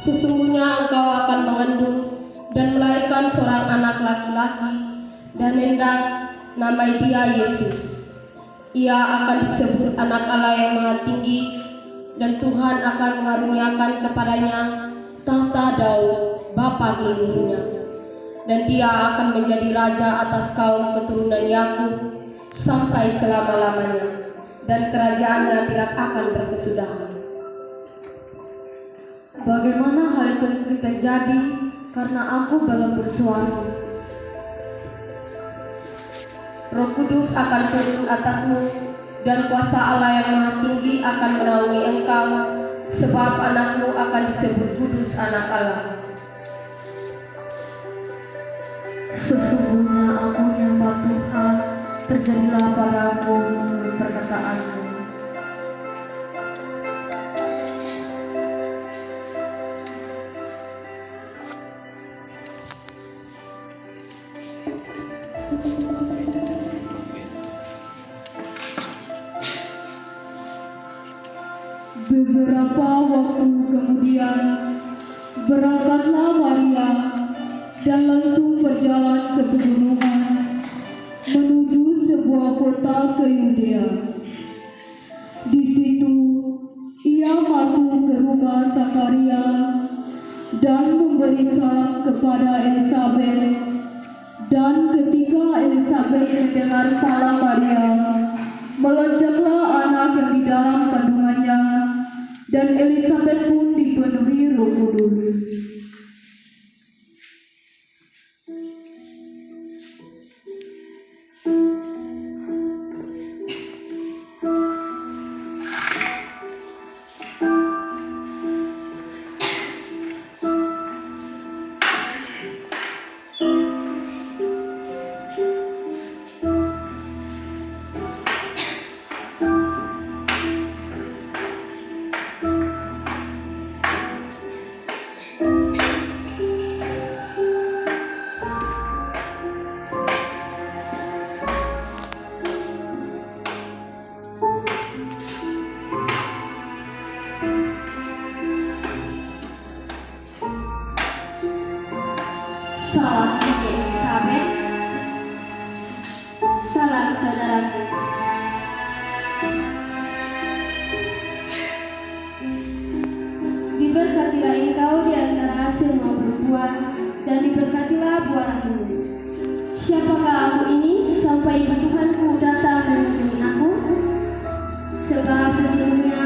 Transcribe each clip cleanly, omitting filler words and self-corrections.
Sesungguhnya engkau akan mengandung dan melahirkan seorang anak laki-laki, dan hendak namai dia Yesus. Ia akan disebut anak Allah yang Maha Tinggi, dan Tuhan akan mengaruniakan kepadanya tahta Daud, bapa leluhurnya. Dan dia akan menjadi raja atas kaum keturunan Yakub sampai selama-lamanya, dan kerajaannya tidak akan berkesudahan. Bagaimana hal itu mungkin terjadi karena aku belum bersuara? Roh Kudus akan turun atasmu, dan kuasa Allah yang Maha Tinggi akan menaungi engkau, sebab anakmu akan disebut kudus anak Allah. Sesungguhnya aku menyembah Tuhan, terjadilah padaku menurut perkataanmu. Beberapa waktu kemudian, berangkatlah Maria dan langsung berjalan ke pegunungan menuju sebuah kota ke Yudea. Di situ ia masuk ke rumah Zakaria dan memberi salam kepada Elisabet. Dan ketika Elisabet mendengar salam Maria, melonjaklah anak yang di dalam kandungannya, dan Elisabet pun dipenuhi Roh Kudus. Salam Ibu Elisabet, salam saudaraku. Diberkatilah engkau di antara semua perempuan, dan diberkatilah buah rahimmu. Siapakah aku ini sampai Ibu Tuhanku datang mengunjungi aku? Sebab sesungguhnya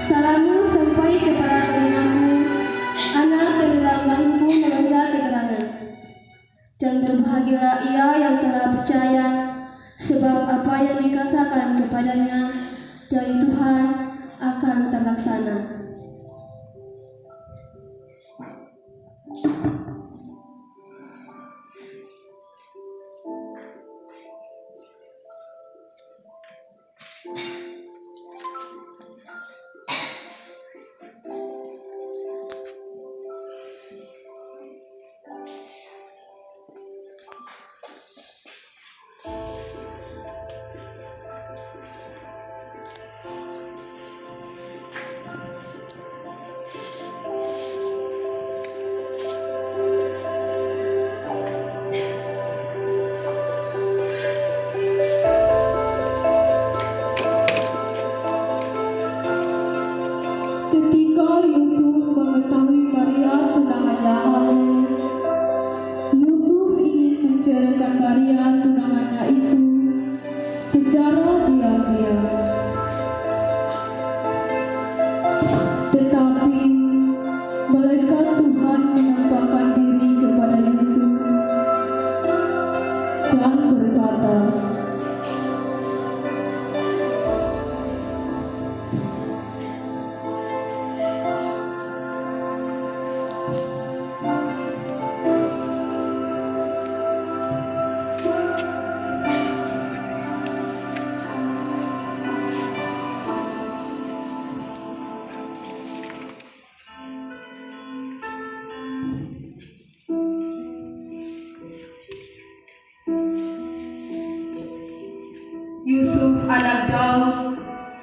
salammu sampai kepada telingaku, anak dalam rahimku melonjak ke gerhana. Dan berbahagialah ia yang telah percaya, sebab apa yang dikatakan kepadanya dari Tuhan akan terlaksana. Ketika Yusuf mengetahui Maria tunangannya hamil, Yusuf ingin menceraikan Maria tunangannya itu secara diam-diam. Tetapi malaikat Tuhan menampakkan diri kepada Yusuf dan berkata, Yusuf anak Daud,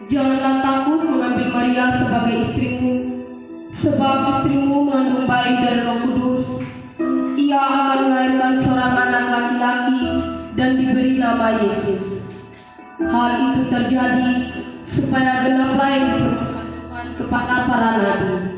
janganlah takut mengambil Maria sebagai istrimu, sebab sebab istrimu mengandung bayi dari Roh Kudus. Ia akan melahirkan seorang anak laki-laki dan diberi nama Yesus. Hal itu terjadi supaya genaplah yang difirmankan Tuhan kepada para nabi.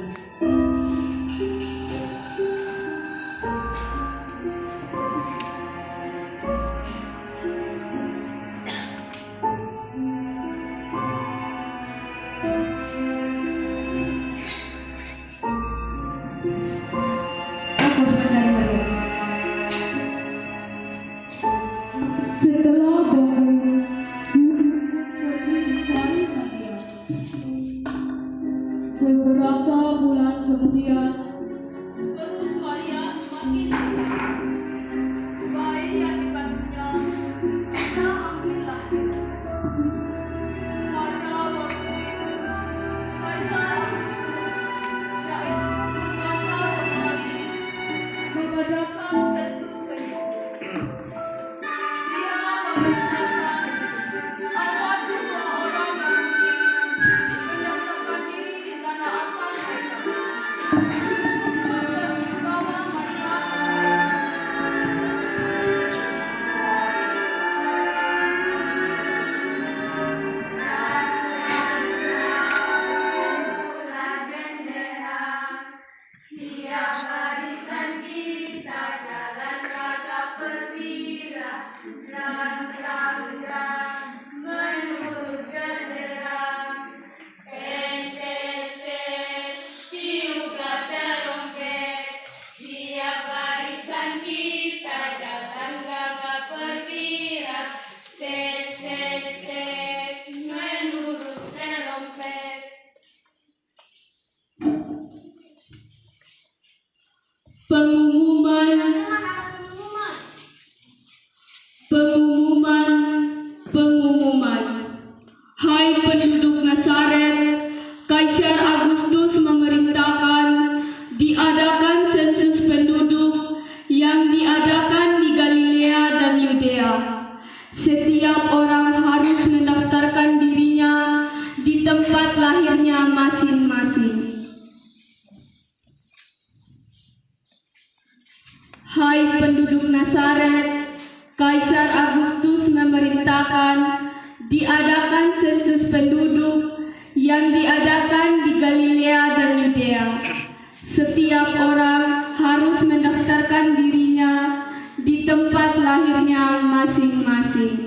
Aku mencari Maria. Setelah bangun, pergi mencari Maria. Beberapa bulan kemudian, perut Maria semakin besar. Bayi yang dikandungnya sudah hampir lahir. Pada waktu itu, Kaisar Agustus, yaitu penguasa Romawi, mengadakan sensus penduduk. Dia mengatakan apa semua orang Yahudi mendaftarkan diri di tanah asal mereka. Yusuf membawa Maria ke sana. Pengumuman. Hai penduduk Nazaret, Kaisar Agustus memerintahkan diadakan sensus penduduk yang diadakan di Galilea dan Yudea. Setiap orang harus mendaftarkan dirinya di tempat lahirnya masing-masing. Hai penduduk Nazaret, Kaisar Agustus memerintahkan diadakan sensus penduduk yang diadakan di Galilea dan Yudea. Setiap orang harus mendaftarkan dirinya di tempat lahirnya masing-masing.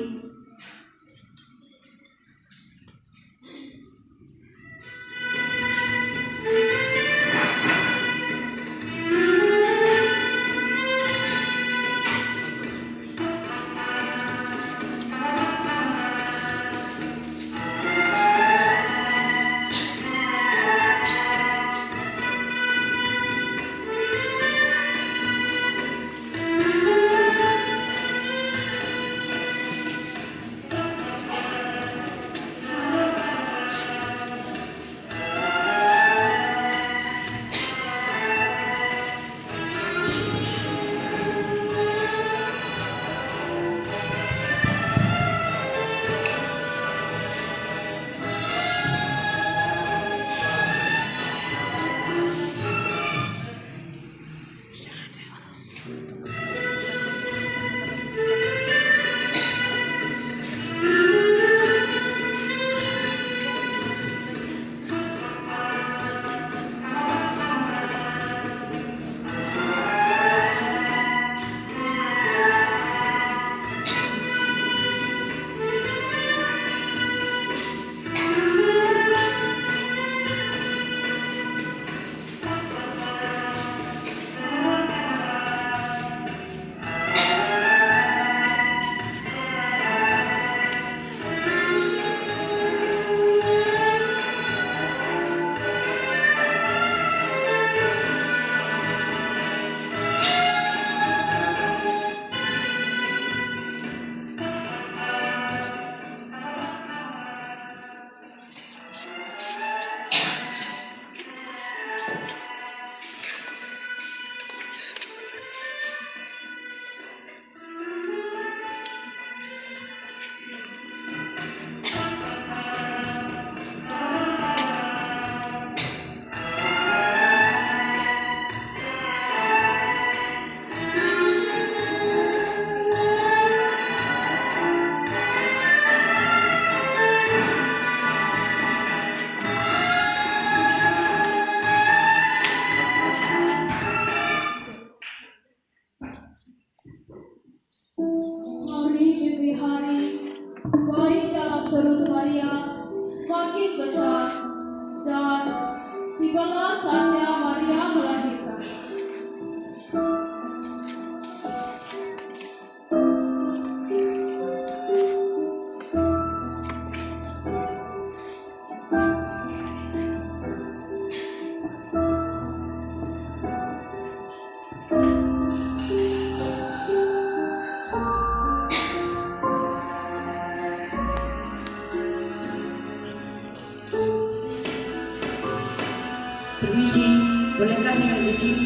bolehkah singgah di sini?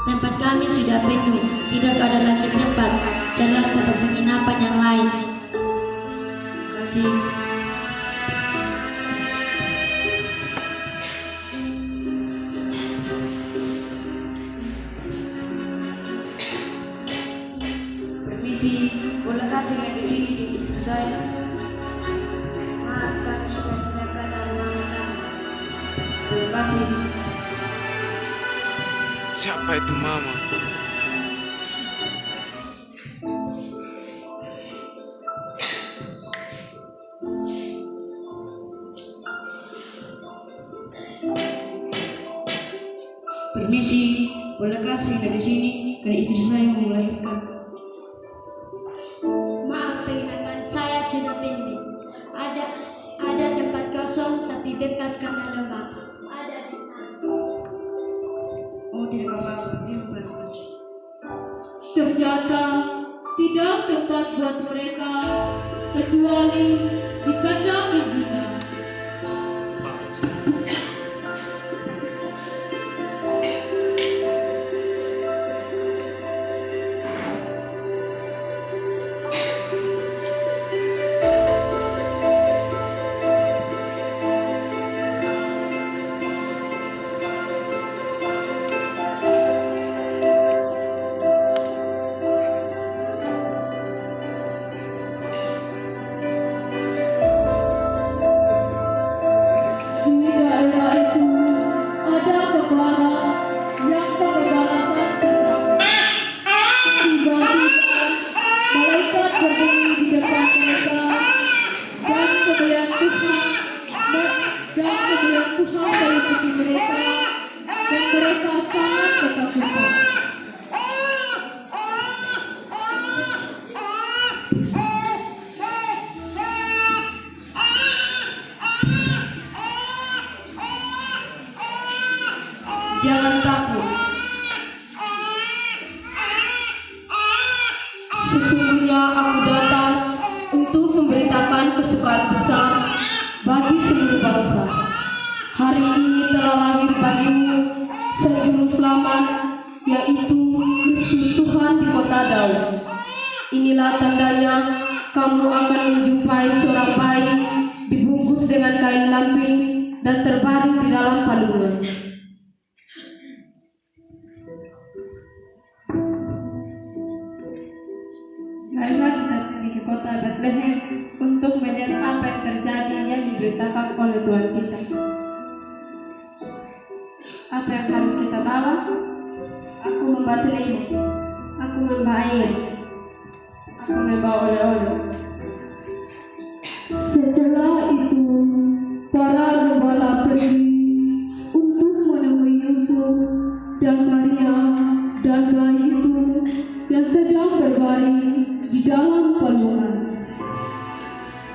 Tempat kami sudah penuh, tidak ada lagi tempat. Carilah tempat penginapan yang lain. Terima kasih. Permisi, bolehkah singgah di sini di istri saya? Maaf, kami sudah tidak ada ruangan kami. Terima kasih. Siapa itu mama? Permisi, bolehkah singgah di sini? Karena istri saya mau melahirkan. Maaf, penginapan saya sudah penuh. Ada tempat kosong tapi bekas karena lembab. Ada di sana. Oh, tidak apa-apa. Terima kasih. Ternyata tidak tempat buat mereka kecuali di kandang ibunya. Di daerah itu ada kepala yang mengendalikan terang. Tiba-tiba malaikat berdiri di depan mereka dan kemuliaan Tuhan meliputi mereka dan mereka sangat ketakutan. Jangan takut. Sesungguhnya aku datang untuk memberitakan kesukaan besar bagi seluruh bangsa. Hari ini telah lahir bagimu Juru Selamat, yaitu Kristus Tuhan di kota Daud. Inilah tandanya, kamu akan menjumpai seorang bayi dibungkus dengan kain lampin dan terbaring di dalam palungan. Marilah kita pergi ke kota Bethlehem untuk melihat apa yang terjadi yang diberitakan oleh Tuhan kita. Apa yang harus kita bawa? Aku membawa selimut. Aku membawa air. Aku membawa oleh-oleh. Setelah itu, para gembala pergi untuk menemui Yusuf dan Maria dan bayi itu yang sedang berbaring di dalam palungan.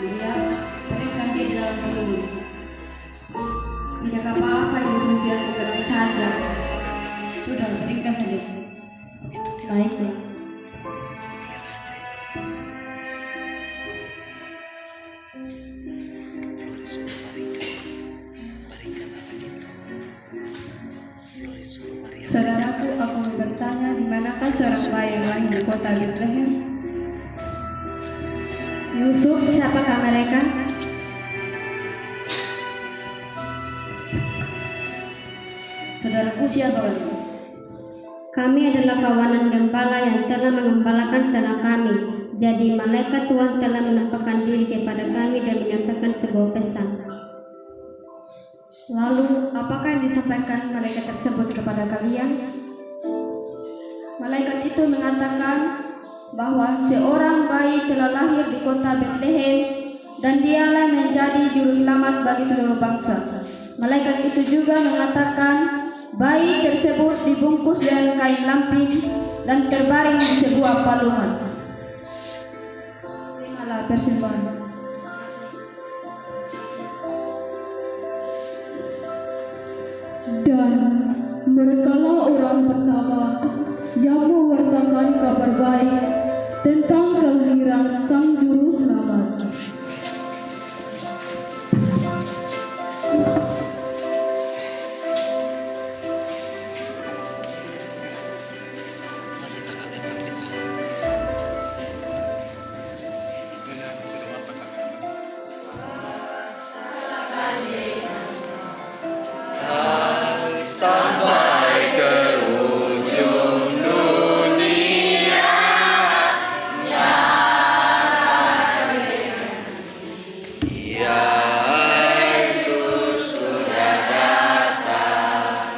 Lihat, mereka di dalam palungan. Tidak apa-apa, Yusuf biar tenang saja. Sudah, berikan saja. Baiklah. Saudaraku, aku mau bertanya, di manakah seorang bayi yang lahir di kota Bethlehem? Yusuf, siapakah mereka? Saudaraku, siapa mereka? Kami adalah kawanan gembala yang telah mengembalakan tanah kami. Jadi malaikat Tuhan telah menampakkan diri kepada kami dan menyatakan sebuah pesan. Lalu, apakah yang disampaikan malaikat tersebut kepada kalian? Malaikat itu mengatakan bahwa seorang bayi telah lahir di kota Bethlehem dan dialah menjadi juru selamat bagi seluruh bangsa. Malaikat itu juga mengatakan bayi tersebut dibungkus dengan kain lampin dan terbaring di sebuah palungan. Terimalah persembahan. Dan merekalah orang pertama yang mewartakan kabar baik tentang kelahiran Sang Juru Selamat. Sangga